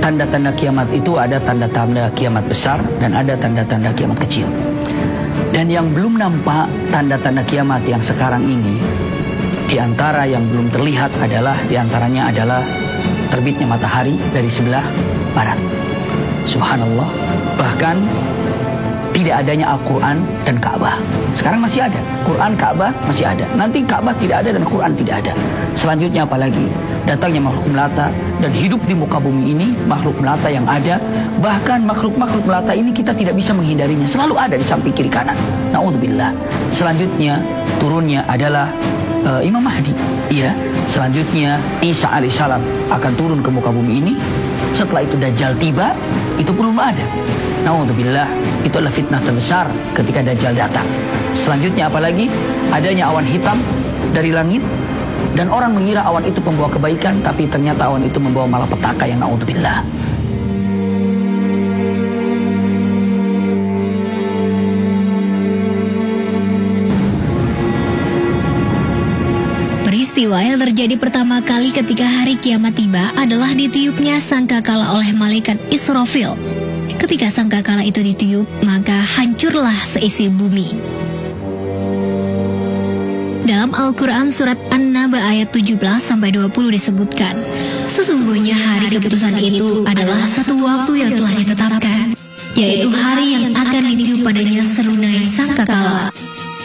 tanda-tanda kiamat itu ada tanda-tanda kiamat besar dan ada tanda-tanda kiamat kecil. Dan yang belum nampak tanda-tanda kiamat yang sekarang ini, di antara yang belum terlihat diantaranya adalah terbitnya matahari dari sebelah barat. Subhanallah. Bahkan tidak adanya Al-Quran dan Ka'bah. Sekarang masih ada Quran, Ka'bah masih ada. Nanti Ka'bah tidak ada dan Quran tidak ada. Selanjutnya apalagi? Datangnya makhluk melata dan hidup di muka bumi ini, makhluk melata yang ada. Bahkan makhluk-makhluk melata ini kita tidak bisa menghindarinya, selalu ada di samping kiri kanan. Na'udzubillah. Selanjutnya turunnya adalah Imam Mahdi. Iya. Selanjutnya Isa alaihissalam akan turun ke muka bumi ini. Setelah itu Dajjal tiba, itu belum ada. Na'udzubillah, itu adalah fitnah terbesar ketika Dajjal datang. Selanjutnya apalagi? Adanya awan hitam dari langit dan orang mengira awan itu membawa kebaikan, tapi ternyata awan itu membawa malapetaka yang na'udzubillah. Peristiwa yang terjadi pertama kali ketika hari kiamat tiba adalah ditiupnya sangkakala oleh malaikat Israfil. Ketika sangkakala itu ditiup, maka hancurlah seisi bumi. Dalam Al-Quran surat An-Naba ayat 17-20 disebutkan, sesungguhnya hari keputusan itu adalah satu waktu yang telah ditetapkan, yaitu hari yang akan ditiup padanya serunai sangkakala.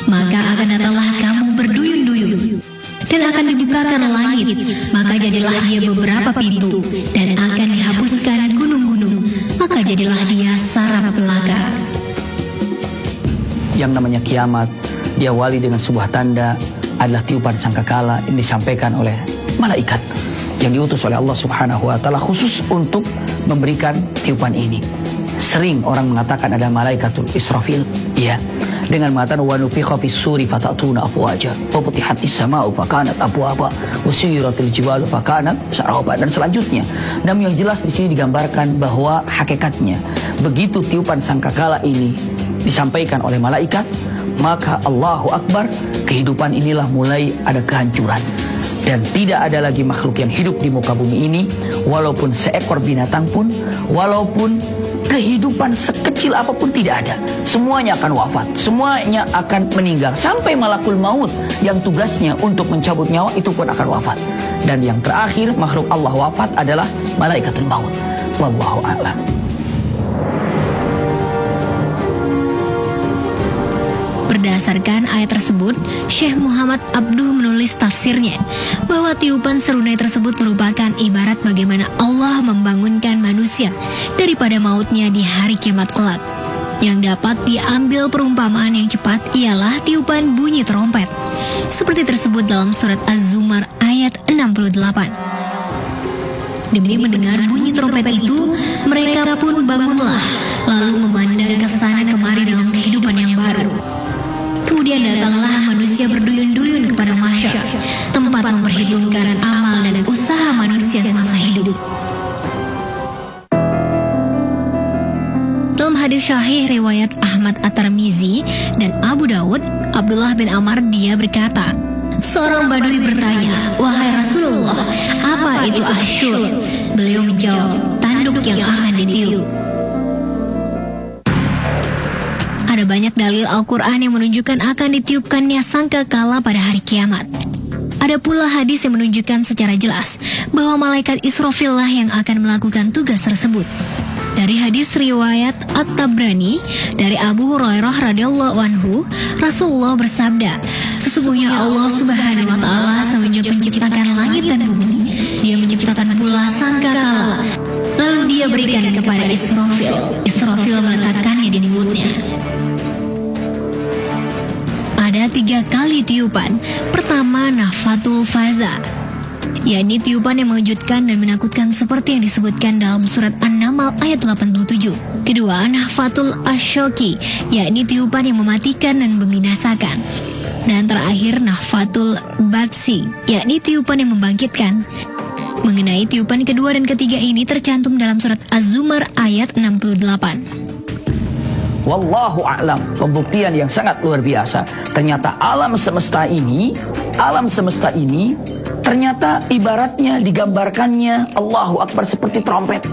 Maka akan datanglah kamu berduyun-duyun, dan akan dibukakan langit, maka jadilah dia beberapa pintu, dan akan dihapuskan gunung-gunung, maka jadilah dia sarap belaka. Yang namanya kiamat diawali dengan sebuah tanda adalah tiupan sangkakala yang disampaikan oleh malaikat yang diutus oleh Allah Subhanahu wa taala khusus untuk memberikan tiupan ini. Sering orang mengatakan ada malaikatul Israfil, iya, dengan mengatakan wa nufikha fis-suri fatatuna afwaja wa futihatis sama'u fakanat abwaba wa suyiratil jibalu fakanat saraba, dan selanjutnya. Dan yang jelas di sini digambarkan bahwa hakikatnya begitu tiupan sangkakala ini disampaikan oleh malaikat, maka Allahu Akbar, kehidupan inilah mulai ada kehancuran. Dan tidak ada lagi makhluk yang hidup di muka bumi ini, walaupun seekor binatang pun, walaupun kehidupan sekecil apapun tidak ada. Semuanya akan wafat, semuanya akan meninggal. Sampai malakul maut yang tugasnya untuk mencabut nyawa itu pun akan wafat. Dan yang terakhir makhluk Allah wafat adalah malaikatul maut. Wallahu a'lam. Berdasarkan ayat tersebut, Syekh Muhammad Abduh menulis tafsirnya bahwa tiupan serunai tersebut merupakan ibarat bagaimana Allah membangunkan manusia daripada mautnya di hari kiamat kelak. Yang dapat diambil perumpamaan yang cepat ialah tiupan bunyi trompet, seperti tersebut dalam surat Az-Zumar ayat 68. Demi mendengar bunyi trompet itu, mereka pun bangunlah, lalu memandang ke sana kemari dalam kehidupan yang baru. Kemudian datanglah manusia berduyun-duyun kepada mahsyar, tempat memperhitungkan amal dan usaha manusia semasa hidup. Dalam hadis sahih riwayat Ahmad At-Tirmizi dan Abu Dawud, Abdullah bin Amr dia berkata, seorang badui bertanya, wahai Rasulullah, apa itu asyur? Beliau menjawab, tanduk yang akan ditiup. Ada banyak dalil Al-Quran yang menunjukkan akan ditiupkannya sangkakala pada hari kiamat. Ada pula hadis yang menunjukkan secara jelas bahwa malaikat Israfil lah yang akan melakukan tugas tersebut. Dari hadis riwayat At-Tabrani dari Abu Hurairah radhiyallahu anhu, Rasulullah bersabda, sesungguhnya Allah Subhanahu wa taala semenjak menciptakan langit dan bumi, Dia menciptakan pula sangkakala. Lalu Dia berikan kepada Israfil. Israfil meletakkannya di mulutnya. Ada 3 kali tiupan. Pertama, nafatul faza, yakni tiupan yang mengejutkan dan menakutkan seperti yang disebutkan dalam surat An-Naml ayat 87. Kedua, nafatul asyoki, yakni tiupan yang mematikan dan membinasakan. Dan terakhir, nafatul batsi, yakni tiupan yang membangkitkan. Mengenai tiupan kedua dan ketiga ini tercantum dalam surat Az-Zumar ayat 68. Wallahu a'lam. Pembuktian yang sangat luar biasa. Ternyata alam semesta ini ternyata ibaratnya digambarkannya Allahu Akbar seperti trompet.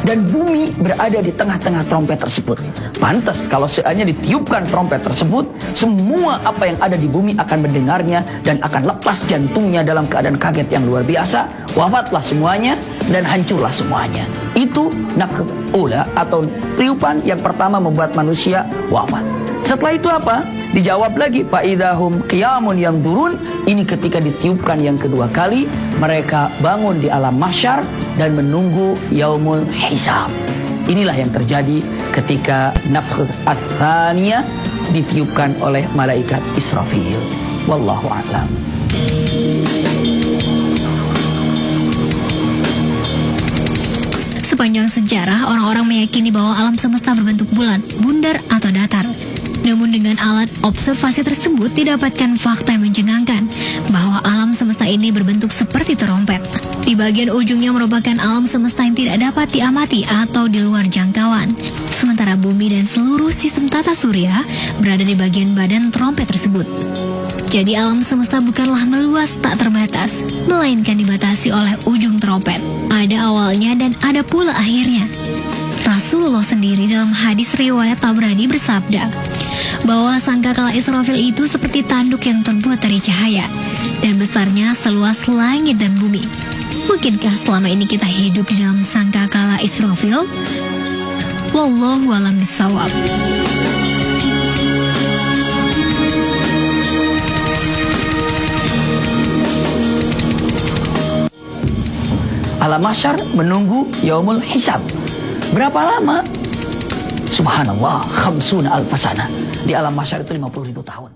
dan bumi berada di tengah-tengah trompet tersebut. Pantas kalau seandainya ditiupkan trompet tersebut, semua apa yang ada di bumi akan mendengarnya dan akan lepas jantungnya dalam keadaan kaget yang luar biasa. Wafatlah semuanya dan hancurlah semuanya. Itu nafkhah ula atau tiupan yang pertama membuat manusia wafat. Setelah itu apa? Dijawab lagi, faidahum qiyamun yang turun. Ini ketika ditiupkan yang kedua kali, mereka bangun di alam mahsyar dan menunggu yaumul hisab. Inilah yang terjadi ketika nafkhah ats-tsaniyah ditiupkan oleh malaikat Israfil. Wallahu a'lam. Sepanjang sejarah, orang-orang meyakini bahwa alam semesta berbentuk bulat, bundar, atau datar. Namun dengan alat observasi tersebut didapatkan fakta yang mencengangkan bahwa alam semesta ini berbentuk seperti trompet. Di bagian ujungnya merupakan alam semesta yang tidak dapat diamati atau di luar jangkauan. Sementara bumi dan seluruh sistem tata surya berada di bagian badan trompet tersebut. Jadi alam semesta bukanlah meluas tak terbatas, melainkan dibatasi oleh ujung trompet. Ada awalnya dan ada pula akhirnya. Rasulullah sendiri dalam hadis riwayat Tabrani bersabda bahwa sangkakala Israfil itu seperti tanduk yang terbuat dari cahaya dan besarnya seluas langit dan bumi. Mungkinkah selama ini kita hidup di dalam sangkakala Israfil? Wallahu a'lam bishawab. Alam mahsyar menunggu yaumul hisab. Berapa lama? Subhanallah, khamsuna alfasana. Di alam mahsyar itu 50.000 tahun.